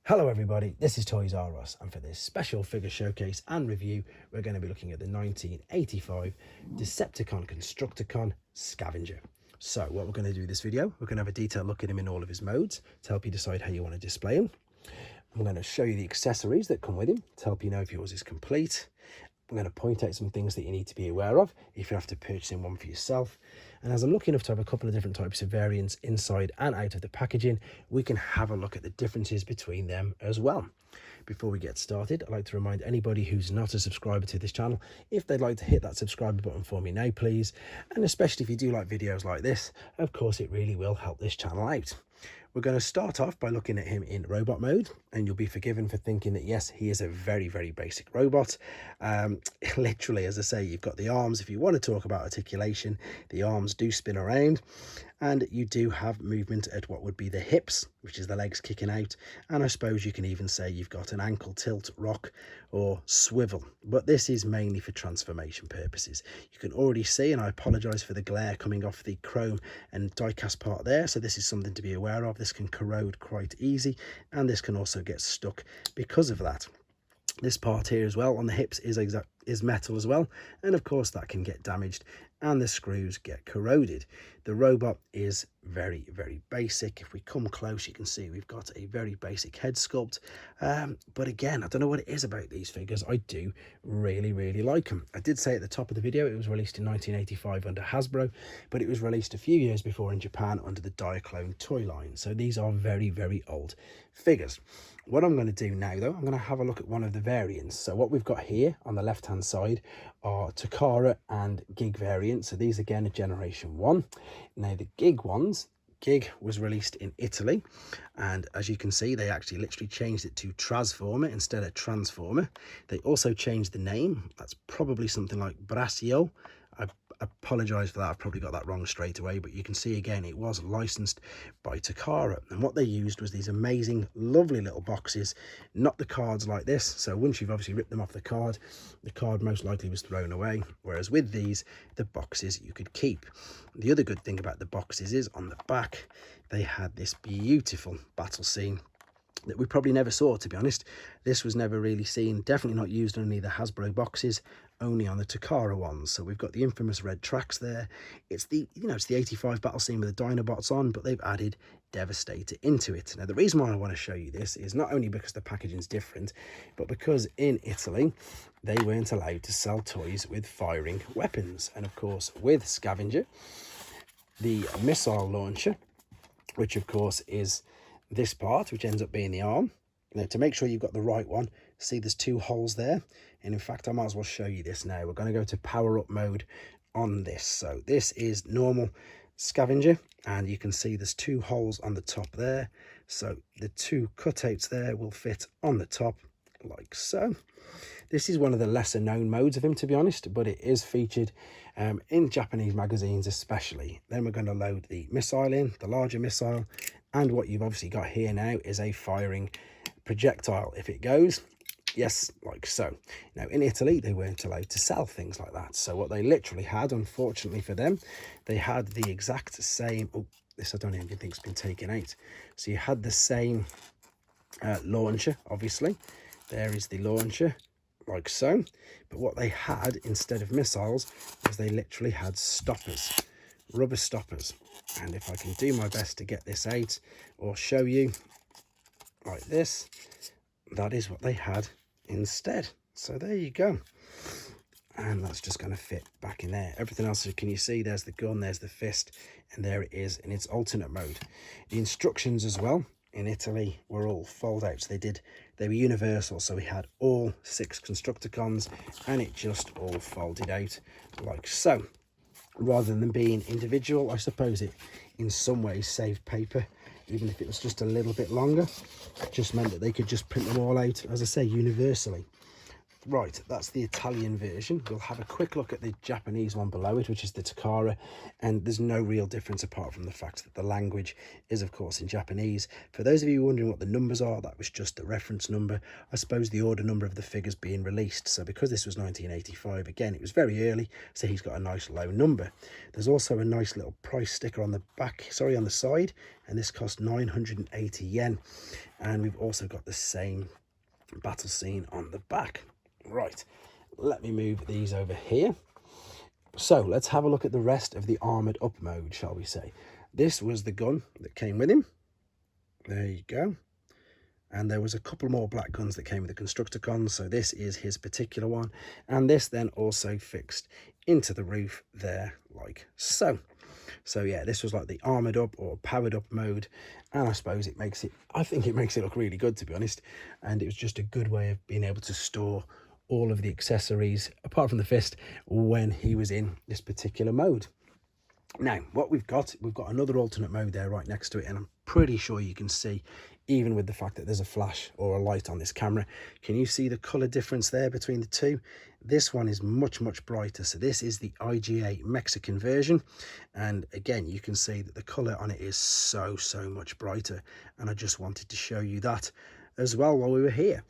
Hello everybody, this is Toys R Us, and for this special figure showcase and review we're going to be looking at the 1985 Decepticon Constructicon Scavenger. So what we're going to do in this video, we're going to have a detailed look at him in all of his modes to help you decide how you want to display him. I'm going to show you the accessories that come with him to help you know if yours is complete. I'm going to point out some things that you need to be aware of if you have to purchase one for yourself. And as I'm lucky enough to have a couple of different types of variants inside and out of the packaging, we can have a look at the differences between them as well. Before we get started, I'd like to remind anybody who's not a subscriber to this channel, if they'd like to hit that subscribe button for me now, please. And especially if you do like videos like this, of course, it really will help this channel out. We're going to start off by looking at him in robot mode, and you'll be forgiven for thinking that yes, he is a very basic robot. Literally, as I say, you've got the arms. If you want to talk about articulation, the arms do spin around, and you do have movement at what would be the hips, which is the legs kicking out, and I suppose you can even say you've got an ankle tilt, rock or swivel, but this is mainly for transformation purposes. You can already see, and I apologize for the glare coming off the chrome and die-cast part there, so this is something to be aware of. This can corrode quite easy, and this can also get stuck because of that. This part here as well on the hips is metal as well, and of course that can get damaged and the screws get corroded. The robot is very basic. If we come close, you can see we've got a very basic head sculpt, but again, I don't know what it is about these figures. I do really like them. I did say at the top of the video it was released in 1985 under Hasbro, but it was released a few years before in Japan under the Diaclone toy line, so these are very old figures. What I'm going to do now though, I'm going to have a look at one of the variants. So what we've got here on the left hand side are Takara and Gig Variant. So these again are generation 1. Now the Gig ones, Gig was released in Italy, and as you can see they actually literally changed it to Transformer instead of Transformer. They also changed the name. That's probably something like Braccio. I apologize for that, I've probably got that wrong straight away, but you can see again it was licensed by Takara, and what they used was these amazing lovely little boxes, not the cards like this. So once you've obviously ripped them off the card most likely was thrown away, whereas with these, the boxes you could keep. The other good thing about the boxes is on the back they had this beautiful battle scene that we probably never saw, to be honest. This was never really seen, definitely not used on any of the Hasbro boxes, only on the Takara ones. So we've got the infamous red tracks there. It's the, it's the 85 battle scene with the Dinobots on, but they've added Devastator into it. Now the reason why I want to show you this is not only because the packaging's different, but because in Italy they weren't allowed to sell toys with firing weapons. And of course with Scavenger, the missile launcher, which of course is this part, which ends up being the arm. Now to make sure you've got the right one, see there's 2 holes there, and in fact I might as well show you this now. We're going to go to power up mode on this. So this is normal Scavenger, and you can see there's 2 holes on the top there, so the 2 cutouts there will fit on the top like so. This is one of the lesser known modes of him, to be honest, but it is featured in Japanese magazines especially. Then we're going to load the missile in, the larger missile, and what you've obviously got here now is a firing projectile if it goes. Yes, like so. Now in Italy they weren't allowed to sell things like that, so what they literally had, unfortunately for them, they had the exact same, oh, this I don't even think it's been taken out. So you had the same launcher, obviously. There is the launcher, like so, but what they had instead of missiles was they literally had stoppers, rubber stoppers. And if I can do my best to get this out or show you like this, that is what they had instead. So there you go, and that's just going to fit back in there. Everything else, can you see, there's the gun, there's the fist, and there it is in its alternate mode. The instructions as well in Italy were all fold out, so they were universal, so we had all 6 constructicons and it just all folded out like so. Rather than being individual, I suppose it in some ways saved paper, even if it was just a little bit longer. It just meant that they could just print them all out, as I say, universally. Right, that's the Italian version. We'll have a quick look at the Japanese one below it, which is the Takara, and there's no real difference apart from the fact that the language is, of course, in Japanese. For those of you wondering what the numbers are, that was just the reference number. I suppose the order number of the figures being released. So because this was 1985, again, it was very early, so he's got a nice low number. There's also a nice little price sticker on the back, sorry, on the side, and this cost 980 yen. And we've also got the same battle scene on the back. Right, let me move these over here. So let's have a look at the rest of the armoured up mode, shall we say. This was the gun that came with him. There you go. And there was a couple more black guns that came with the constructicons, so this is his particular one. And this then also fixed into the roof there, like so. So yeah, this was like the armoured up or powered up mode, and I suppose it makes it, I think it makes it look really good, to be honest. And it was just a good way of being able to store all of the accessories, apart from the fist, when he was in this particular mode. Now, what we've got another alternate mode there right next to it, and I'm pretty sure you can see, even with the fact that there's a flash or a light on this camera, can you see the color difference there between the two? This one is much brighter. So this is the IGA Mexican version, and again, you can see that the color on it is so much brighter, and I just wanted to show you that as well while we were here.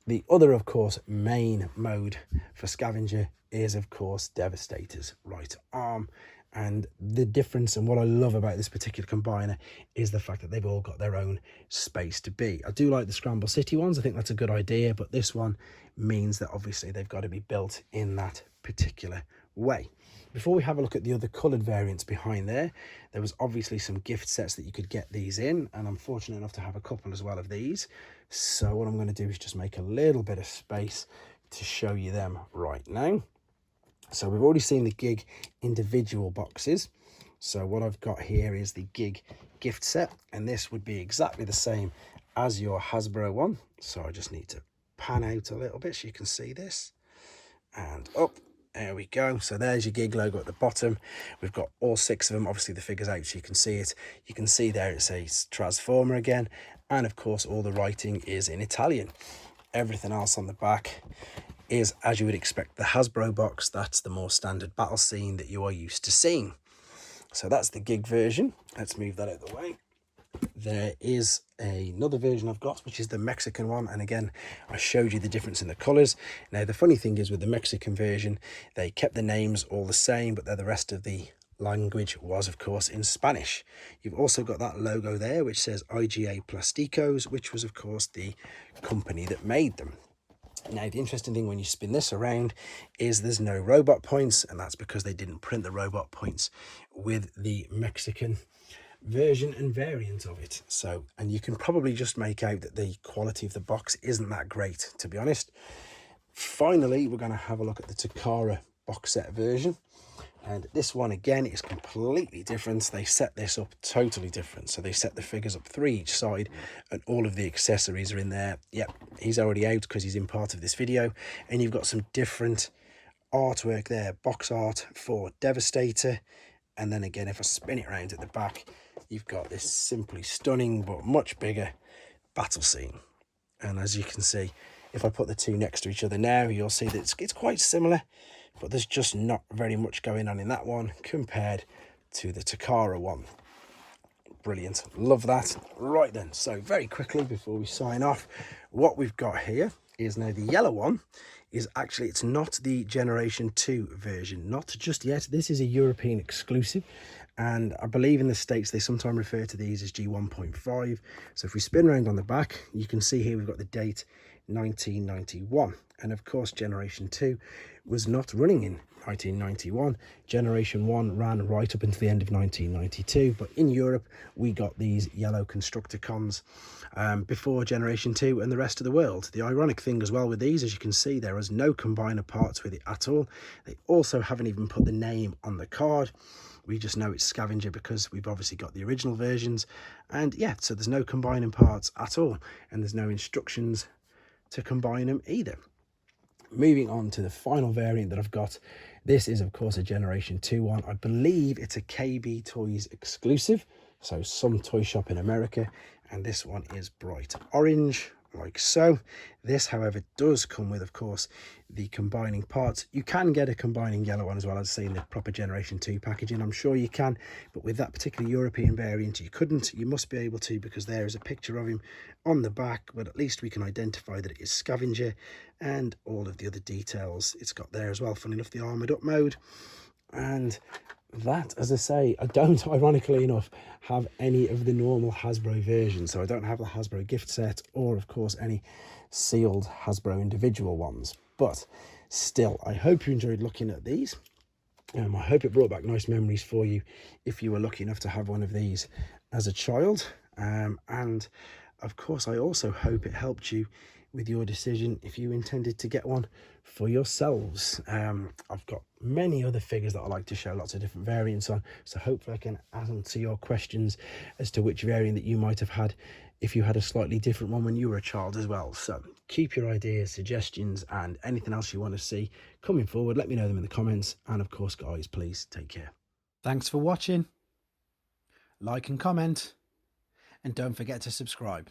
The other, of course, main mode for Scavenger is, of course, Devastator's right arm. And the difference, and what I love about this particular combiner, is the fact that they've all got their own space to be. I do like the Scramble City ones. I think that's a good idea, but this one means that obviously they've got to be built in that particular way. Before we have a look at the other coloured variants behind there, there was obviously some gift sets that you could get these in, and I'm fortunate enough to have a couple as well of these. So what I'm going to do is just make a little bit of space to show you them right now. So we've already seen the Gig individual boxes. So what I've got here is the Gig gift set, and this would be exactly the same as your Hasbro one. So I just need to pan out a little bit so you can see this, and up. There we go. So there's your Gig logo at the bottom. We've got all 6 of them. Obviously the figure's out so you can see it. You can see there it says Transformer again. And of course all the writing is in Italian. Everything else on the back is, as you would expect, the Hasbro box. That's the more standard battle scene that you are used to seeing. So that's the Gig version. Let's move that out of the way. There is another version I've got, which is the Mexican one, and again I showed you the difference in the colors. Now the funny thing is, with the Mexican version, they kept the names all the same, but the rest of the language was, of course, in Spanish. You've also got that logo there which says IGA Plasticos, which was, of course, the company that made them. Now the interesting thing when you spin this around is there's no robot points, and that's because they didn't print the robot points with the Mexican version and variant of it. So, and you can probably just make out that the quality of the box isn't that great, to be honest. Finally, we're going to have a look at the Takara box set version, and this one again is completely different. They set this up totally different. So they set the figures up 3 each side, and all of the accessories are in there. Yep, he's already out because he's in part of this video, and you've got some different artwork there, box art for Devastator. And then again, if I spin it around at the back, you've got this simply stunning but much bigger battle scene. And as you can see, if I put the two next to each other now, you'll see that it's quite similar, but there's just not very much going on in that one compared to the Takara one. Brilliant, love that. Right then, so very quickly before we sign off, what we've got here is, now the yellow one is actually, it's not the Generation 2 version, not just yet. This is a European exclusive, and I believe in the States they sometimes refer to these as G1.5. So if we spin around on the back, you can see here we've got the date 1991, and of course Generation 2 was not running in 1991. Generation 1 ran right up into the end of 1992, but in Europe we got these yellow constructicons before Generation 2 and the rest of the world. The ironic thing as well with these, as you can see, there is no combiner parts with it at all. They also haven't even put the name on the card. We just know it's Scavenger because we've obviously got the original versions, and yeah, so there's no combining parts at all, and there's no instructions to combine them either. Moving on to the final variant that I've got, this is of course a Generation 2 one. I believe it's a KB Toys exclusive, so some toy shop in America, and this one is bright orange like so. This, however, does come with, of course, the combining parts. You can get a combining yellow one as well, as I say, in the proper Generation 2 packaging. I'm sure you can, but with that particular European variant, you couldn't. You must be able to, because there is a picture of him on the back, but at least we can identify that it is Scavenger, and all of the other details it's got there as well. Funny enough, the armoured up mode. And that, as I say, I don't, ironically enough, have any of the normal Hasbro versions. So I don't have the Hasbro gift set, or of course any sealed Hasbro individual ones. But still, I hope you enjoyed looking at these. I hope it brought back nice memories for you if you were lucky enough to have one of these as a child. And of course, I also hope it helped you with your decision if you intended to get one for yourselves. I've got many other figures that I like to show lots of different variants on, so hopefully I can answer your questions as to which variant that you might have had if you had a slightly different one when you were a child as well. So keep your ideas, suggestions, and anything else you want to see coming forward, let me know them in the comments. And of course, guys, please take care. Thanks for watching. Like and comment, and don't forget to subscribe.